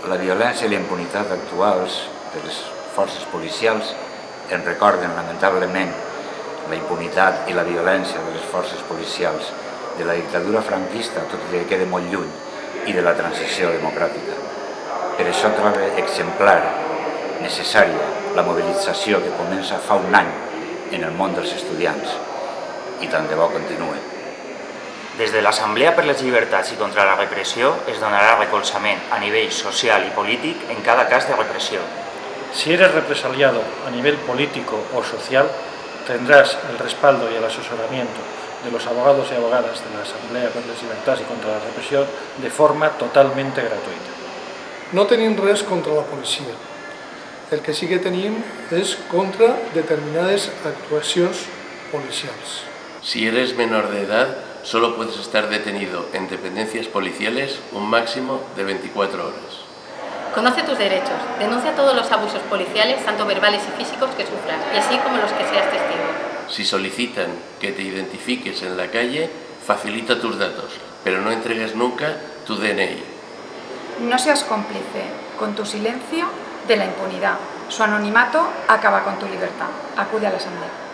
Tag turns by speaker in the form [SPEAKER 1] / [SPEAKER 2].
[SPEAKER 1] La violència i la impunitat actuals de les forces policials ens recorden lamentablement la impunitat i la violència de les forces policials de la dictadura franquista, tot i que queda molt lluny, i de la transició democràtica. Per això trobo exemplar, necessària, la mobilització que comença fa un any en el món dels estudiants, i tant de bo continuï.
[SPEAKER 2] Des de l'Assemblea per les Llibertats i contra la Repressió es donarà recolzament a nivell social y polític en cada cas de represión.
[SPEAKER 3] Si eres represaliado a nivel político o social, tendrás el respaldo y el asesoramiento de los abogados y abogadas de la Asamblea per les Llibertats i contra la Repressió de forma totalmente gratuïta.
[SPEAKER 4] No tenim res contra la policia. El que sí que tenim és contra determinades actuacions policials.
[SPEAKER 5] Si eres menor de edad, solo puedes estar detenido en dependencias policiales un máximo de 24 horas.
[SPEAKER 6] Conoce tus derechos, denuncia todos los abusos policiales, tanto verbales y físicos que sufras, y así como los que seas testigo.
[SPEAKER 5] Si solicitan que te identifiques en la calle, facilita tus datos, pero no entregues nunca tu DNI.
[SPEAKER 7] No seas cómplice con tu silencio de la impunidad. Su anonimato acaba con tu libertad. Acude a la Asamblea.